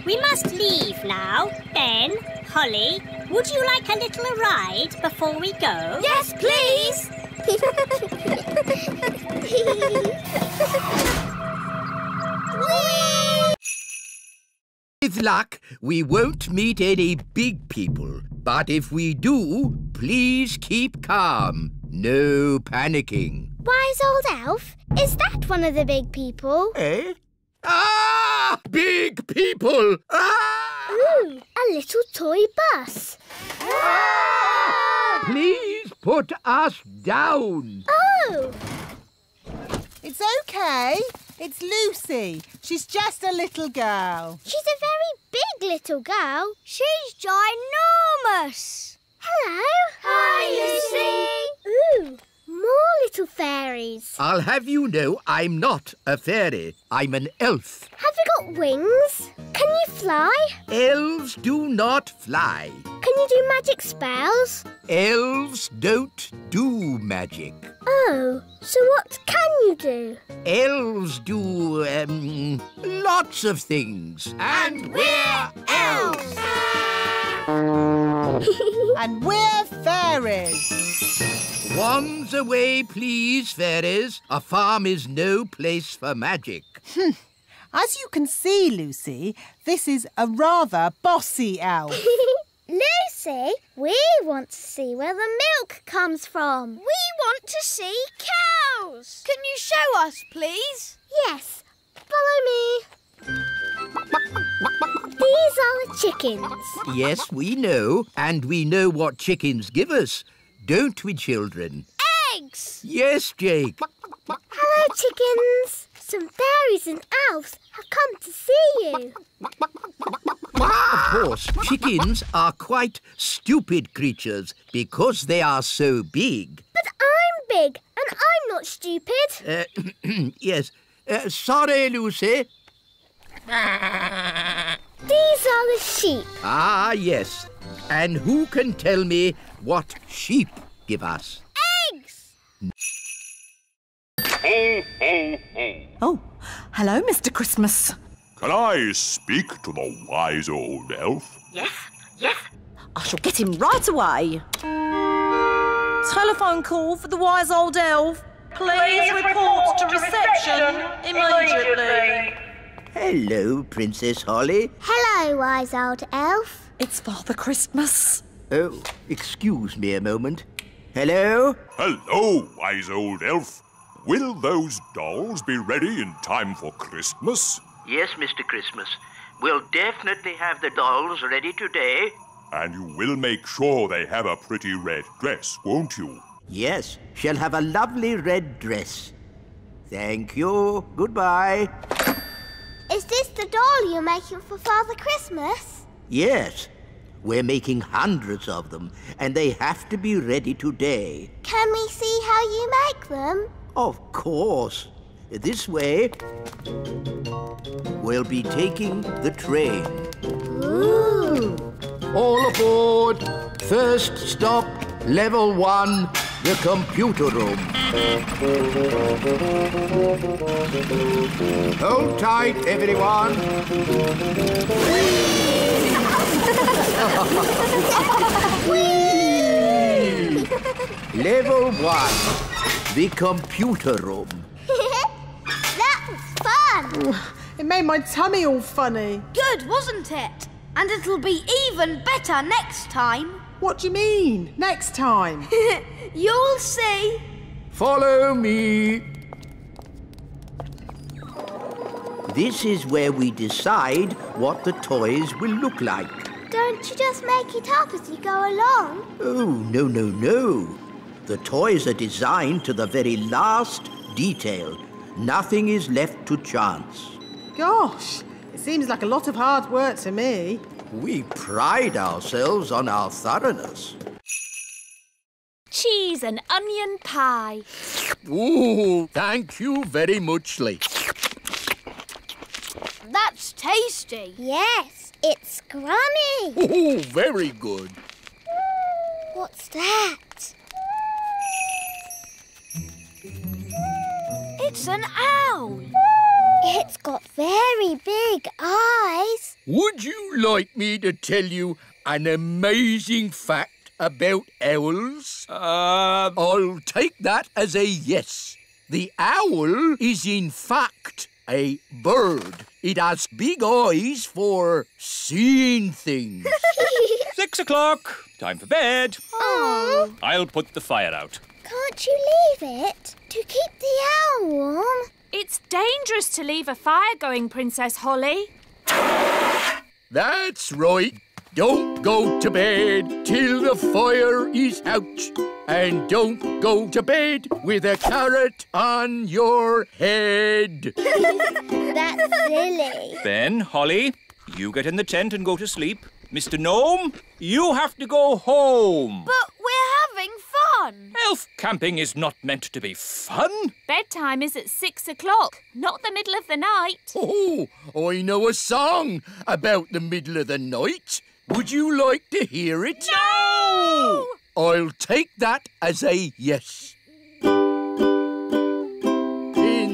We must leave now. Ben, Holly, would you like a little ride before we go? Yes, please. With luck, we won't meet any big people. But if we do, please keep calm. No panicking. Wise old elf, is that one of the big people? Eh? Ah! Big people! Ah! Ooh, a little toy bus. Ah! Please put us down. Oh! It's OK. It's Lucy. She's just a little girl. She's a very big little girl. She's ginormous. Hello. Hi, Lucy. Ooh, more little fairies. I'll have you know I'm not a fairy. I'm an elf. Have you got wings? Can you fly? Elves do not fly. Can you do magic spells? Elves don't do magic. Oh, so what can you do? Elves do, lots of things. And we're elves! And we're fairies. Wands away, please, fairies. A farm is no place for magic. As you can see, Lucy, this is a rather bossy elf. Lucy, we want to see where the milk comes from. We want to see cows. Can you show us, please? Yes, follow me. These are the chickens. Yes, we know. And we know what chickens give us. Don't we, children? Eggs. Yes, Jake. Hello, chickens. Some fairies and elves have come to see you. Of course, chickens are quite stupid creatures because they are so big. But I'm big and I'm not stupid. Yes. Sorry, Lucy. These are the sheep. Ah, yes. And who can tell me what sheep give us? Eggs. Ho, ho, ho. Oh, hello, Mr. Christmas. Can I speak to the wise old elf? Yes. I shall get him right away. Telephone call for the wise old elf. Please report to reception immediately. Hello, Princess Holly. Hello, wise old elf. It's Father Christmas. Oh, excuse me a moment. Hello? Hello, wise old elf. Will those dolls be ready in time for Christmas? Yes, Mr. Christmas. We'll definitely have the dolls ready today. And you will make sure they have a pretty red dress, won't you? Yes, she'll have a lovely red dress. Thank you. Goodbye. Is this the doll you're making for Father Christmas? Yes. We're making hundreds of them, and they have to be ready today. Can we see how you make them? Of course. This way, we'll be taking the train. Ooh. All aboard. First stop, level 1, the computer room. Hold tight, everyone. Level 1, the computer room. That was fun. It made my tummy all funny. Good, wasn't it? And it'll be even better next time. What do you mean, next time? You'll see. Follow me. This is where we decide what the toys will look like. Don't you just make it up as you go along? Oh, no, no, no. The toys are designed to the very last detail. Nothing is left to chance. Gosh, it seems like a lot of hard work to me. We pride ourselves on our thoroughness. Cheese and onion pie. Oh, thank you very much, Lee. That's tasty. Yes, it's scrummy. Oh, very good. What's that? It's an owl. It's got very big eyes. Would you like me to tell you an amazing fact about owls? I'll take that as a yes. The owl is in fact a bird. It has big eyes for seeing things. 6 o'clock. Time for bed. Oh. I'll put the fire out. Can't you leave it to keep the owl warm? It's dangerous to leave a fire going, Princess Holly. That's right. Don't go to bed till the fire is out. And don't go to bed with a carrot on your head. That's silly. Ben, Holly, you get in the tent and go to sleep. Mr. Gnome, you have to go home. But we're having fun. Elf camping is not meant to be fun. Bedtime is at 6 o'clock, not the middle of the night. Oh, I know a song about the middle of the night. Would you like to hear it? No! I'll take that as a yes. In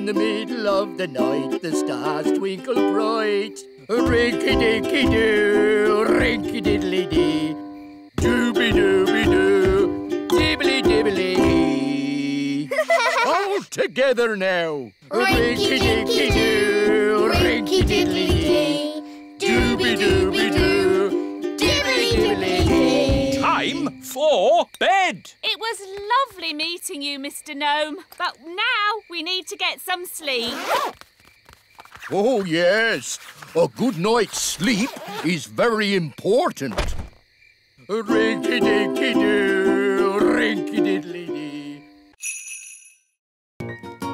the middle of the night, the stars twinkle bright. Rinky-dinky-doo, rinky-diddly-dee. Dooby-dooby-doo, dibbly-dibbly-dee. All together now. Rinky-dinky-doo, rinky-diddly-dee. Dooby-dooby-doo, dibbly-dibbly-dee. Time for bed. It was lovely meeting you, Mr. Gnome. But now we need to get some sleep. Oh, yes. A good night's sleep is very important. Rinky-dinky-doo, rinky-diddly-dee.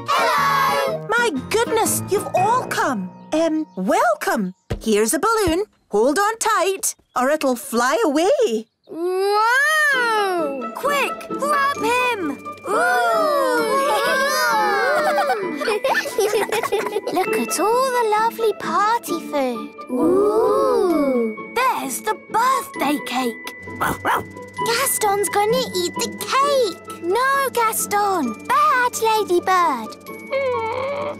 Hello! My goodness, you've all come. Welcome. Here's a balloon. Hold on tight, or it'll fly away. Whoa! Quick, grab him! Look at all the lovely party food. Ooh! There's the birthday cake. Gaston's gonna eat the cake. No, Gaston. Bad, Ladybird.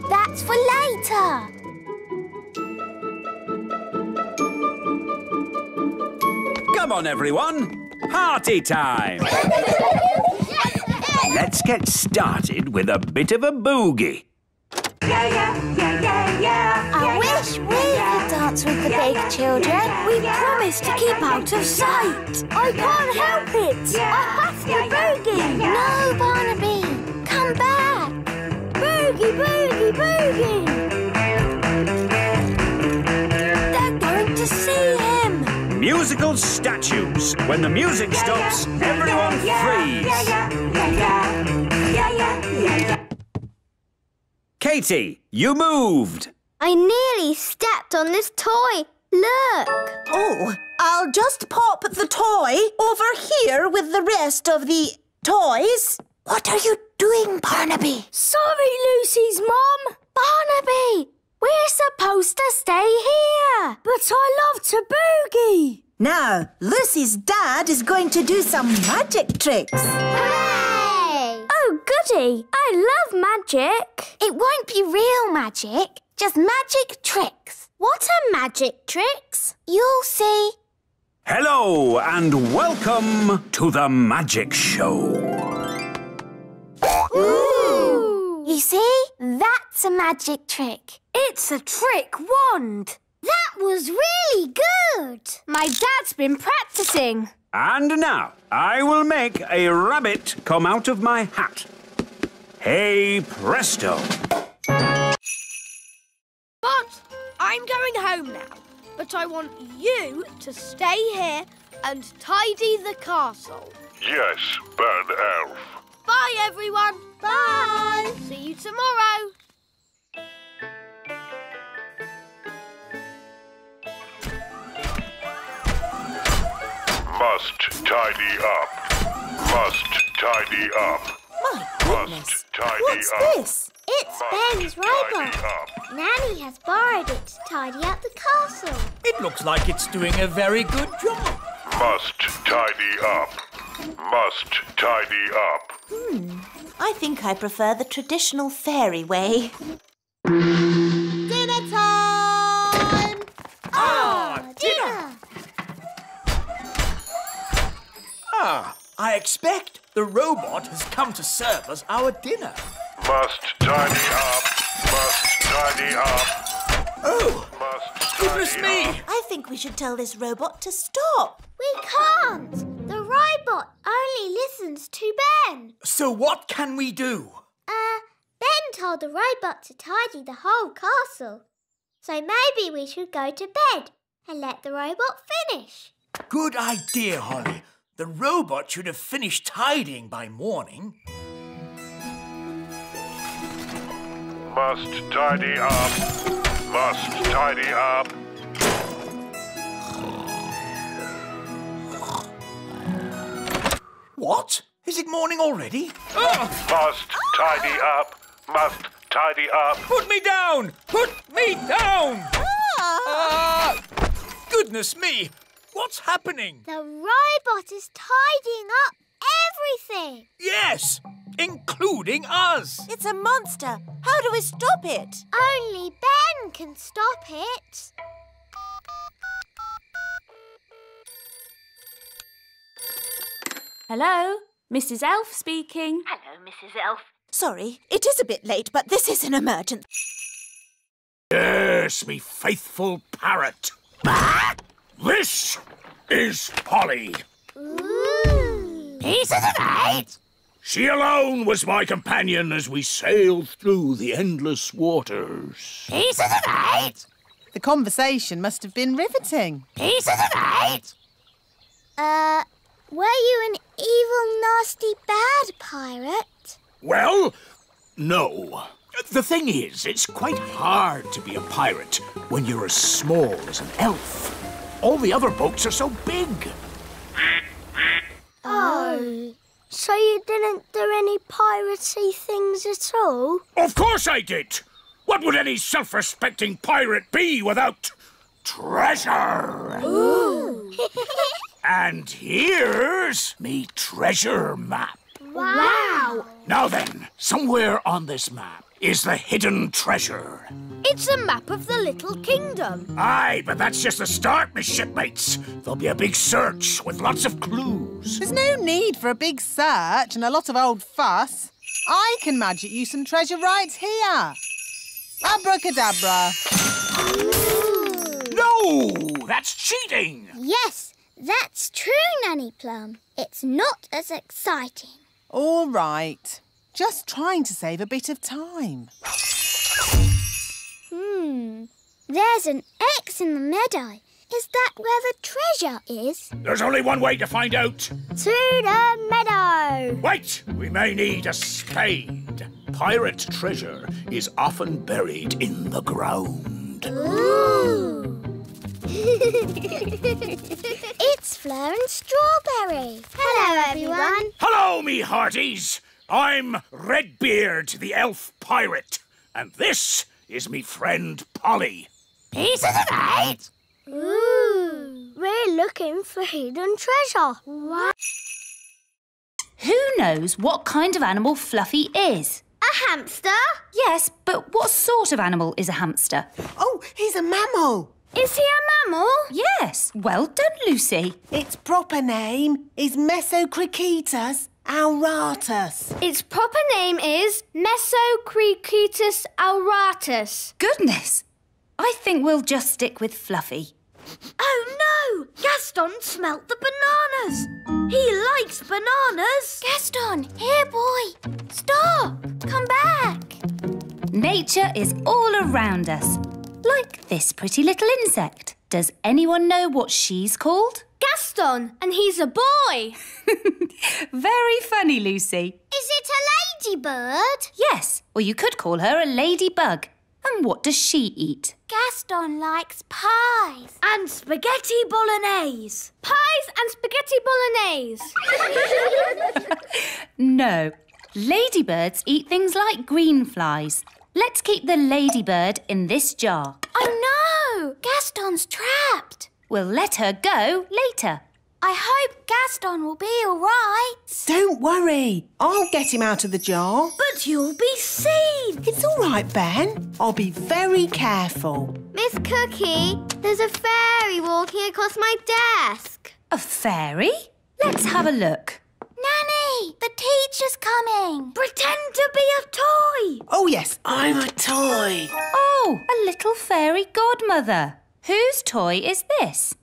That's for later. Come on, everyone. Party time. Let's get started with a bit of a boogie. I wish we could dance with the big children. We promised to keep out of sight. I can't help it. I have to boogie. No, Barnaby. Come back. Boogie, boogie, boogie. They're going to see him. Musical statues. When the music stops, everyone freeze. Yeah. Katie, you moved. I nearly stepped on this toy. Look. Oh, I'll just pop the toy over here with the rest of the toys. What are you doing, Barnaby? Sorry, Lucy's mum. Barnaby, we're supposed to stay here. But I love to boogie. Now, Lucy's dad is going to do some magic tricks. Hooray! Oh, goody. I love magic. It won't be real magic, just magic tricks. What are magic tricks? You'll see. Hello and welcome to the Magic Show. Ooh! You see? That's a magic trick. It's a trick wand. That was really good. My dad's been practicing. And now I will make a rabbit come out of my hat. Hey presto! But I'm going home now. But I want you to stay here and tidy the castle. Yes, bad elf. Bye, everyone. Bye. See you tomorrow. Must tidy up. Must tidy up. My goodness. Must tidy What's up. this? It's Ben's robot. Nanny has borrowed it to tidy up the castle. It looks like it's doing a very good job. Must tidy up. Must tidy up. I think I prefer the traditional fairy way. Dinner time! Dinner! I expect the robot has come to serve us our dinner. Must tidy up. Must tidy up. Oh, Must goodness tidy me! up. I think we should tell this robot to stop. We can't. The robot only listens to Ben. So what can we do? Ben told the robot to tidy the whole castle. So maybe we should go to bed and let the robot finish. Good idea, Holly. The robot should have finished tidying by morning. Must tidy up. Must tidy up. What? Is it morning already? Must tidy up. Must tidy up. Put me down! Put me down! Goodness me! What's happening? The robot is tidying up everything. Yes, including us. It's a monster. How do we stop it? Only Ben can stop it. Hello, Mrs. Elf speaking. Hello, Mrs. Elf. Sorry, it is a bit late, but this is an emergency. Yes, me faithful parrot. This is Polly. Ooh. Peace of the night. She alone was my companion as we sailed through the endless waters. Peace of the night. The conversation must have been riveting. Peace of the night. Were you an evil, nasty, bad pirate? Well, no. The thing is, it's quite hard to be a pirate when you're as small as an elf. All the other boats are so big. Oh. So you didn't do any piratey things at all? Of course I did. What would any self-respecting pirate be without treasure? Ooh. And here's me treasure map. Wow. Now then, somewhere on this map is the hidden treasure. It's a map of the Little Kingdom. Aye, but that's just the start, me shipmates. There'll be a big search with lots of clues. There's no need for a big search and a lot of old fuss. I can magic you some treasure right here. Abracadabra. No, that's cheating. Yes, that's true, Nanny Plum. It's not as exciting. All right. Just trying to save a bit of time. There's an X in the meadow. Is that where the treasure is? There's only one way to find out. To the meadow. Wait, we may need a spade. pirate treasure is often buried in the ground. Ooh. It's Fleur and Strawberry. Hello, everyone. Hello, me hearties. I'm Redbeard, the elf pirate. And this is me friend Polly. Pieces of 8. Ooh. We're looking for hidden treasure. What? Who knows what kind of animal Fluffy is? A hamster? Yes, but what sort of animal is a hamster? Oh, he's a mammal. Is he a mammal? Yes. Well done, Lucy. Its proper name is Mesocricetus auratus. Its proper name is Mesocricetus auratus. Goodness. I think we'll just stick with Fluffy. Oh, no! Gaston smelt the bananas. He likes bananas. Gaston, here, boy. Stop. Come back. Nature is all around us. Like this pretty little insect. Does anyone know what she's called? Gaston, and he's a boy. Very funny, Lucy. Is it a ladybird? Yes, or you could call her a ladybug. And what does she eat? Gaston likes pies. And spaghetti bolognese. Pies and spaghetti bolognese. No, ladybirds eat things like green flies. Let's keep the ladybird in this jar. Oh, no! Gaston's trapped. We'll let her go later. I hope Gaston will be all right. Don't worry. I'll get him out of the jar. But you'll be seen. It's all right, Ben. I'll be very careful. Miss Cookie, there's a fairy walking across my desk. A fairy? Let's have a look. Nanny, the teacher's coming. Pretend to be a toy. Oh, yes, I'm a toy. Oh, a little fairy godmother. Whose toy is this?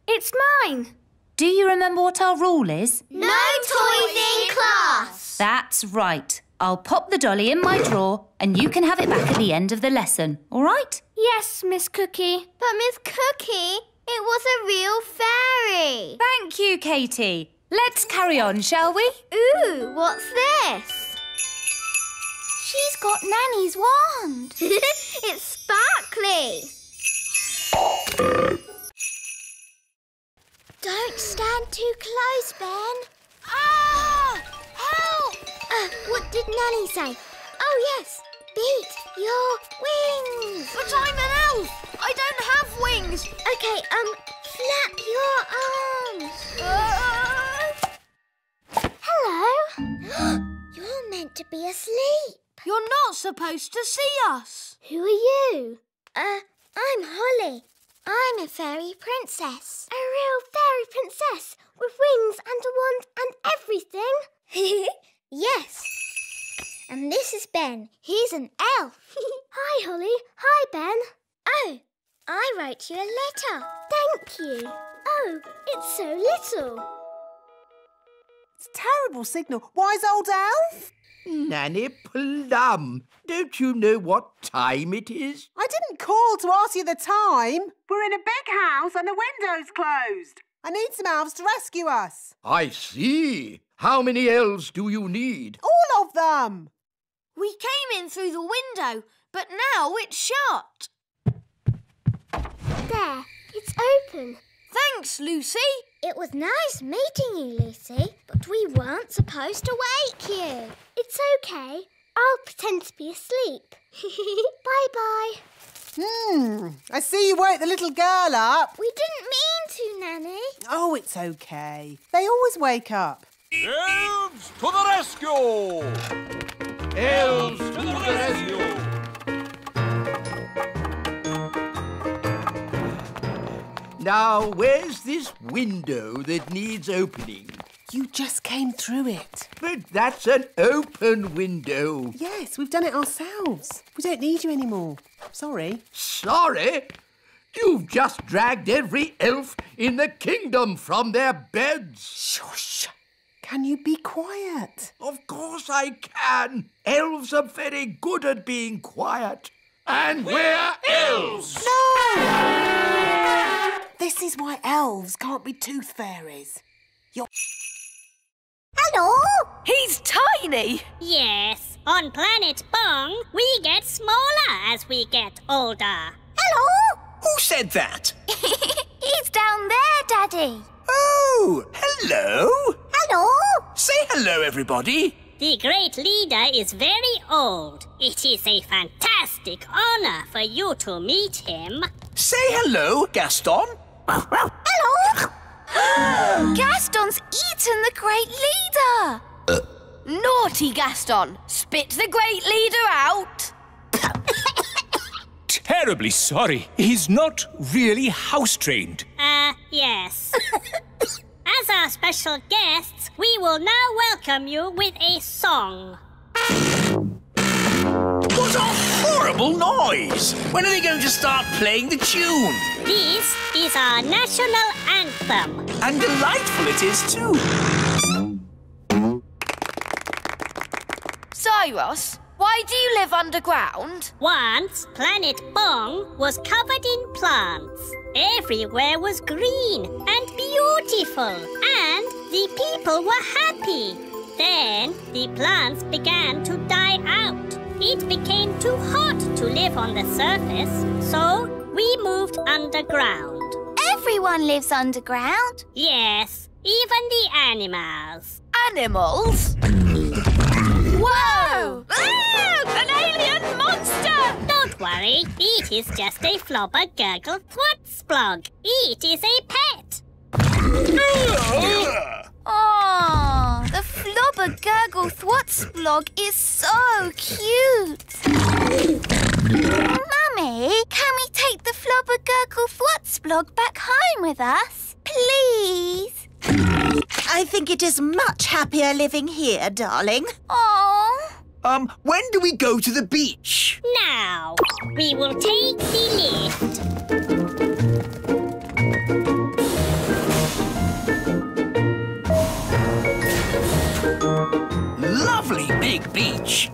It's mine. Do you remember what our rule is? No toys in class. That's right. I'll pop the dolly in my drawer and you can have it back at the end of the lesson, all right? Yes, Miss Cookie. But Miss Cookie, it was a real fairy. Thank you, Katie. Let's carry on, shall we? Ooh, what's this? She's got Nanny's wand. It's sparkly. Don't stand too close, Ben. Ah! Help! What did Nanny say? Oh, yes. Beat your wings. But I'm an elf. I don't have wings. Okay, flap your arms. Hello. You're meant to be asleep. You're not supposed to see us. Who are you? I'm Holly. I'm a fairy princess. A real fairy princess with wings and a wand and everything. Yes. And this is Ben. He's an elf. Hi, Holly. Hi, Ben. Oh, I wrote you a letter. Thank you. Oh, it's so little. It's a terrible signal. Wise old elf? Nanny Plum, don't you know what time it is? I didn't call to ask you the time. We're in a big house and the window's closed. I need some elves to rescue us. I see. How many elves do you need? All of them. We came in through the window, but now it's shut. There, it's open. Thanks, Lucy. It was nice meeting you, Lucy, but we weren't supposed to wake you. It's okay. I'll pretend to be asleep. Bye-bye. I see you woke the little girl up. We didn't mean to, Nanny. Oh, it's okay. They always wake up. Elves to the rescue! Elves to the rescue! Now, where's this window that needs opening? You just came through it. But that's an open window. Yes, we've done it ourselves. We don't need you anymore. Sorry. Sorry? You've just dragged every elf in the kingdom from their beds. Shush. Can you be quiet? Of course I can. Elves are very good at being quiet. And we're elves! No! This is why elves can't be tooth fairies. Hello? He's tiny. Yes, on Planet Bong, we get smaller as we get older. Hello? Who said that? He's down there, Daddy. Oh, hello. Hello? Say hello, everybody. The great leader is very old. It is a fantastic honor for you to meet him. Say hello, Gaston. Hello? Gaston's eaten the great leader. Naughty Gaston. Spit the great leader out. Terribly sorry. He's not really house-trained. Yes. As our special guests, we will now welcome you with a song. What a horrible noise! When are they going to start playing the tune? This is our national anthem. And delightful it is too. Cyrus, why do you live underground? Once, Planet Bong was covered in plants. Everywhere was green and beautiful, and the people were happy. Then the plants began to die out. It became too hot to live on the surface, so we moved underground. Everyone lives underground. Yes, even the animals. Animals? Whoa! Ah, an alien monster! Don't worry, it is just a Flobber Gurgle Thwotsplog. It is a pet. Oh, the Flobber Gurgle Thwotsplog is so cute. Mummy, can we take the Flobber Gurgle Thwotsplog back home with us? Please? I think it is much happier living here, darling. Oh. When do we go to the beach? Now, we will take the lift. Lovely big beach.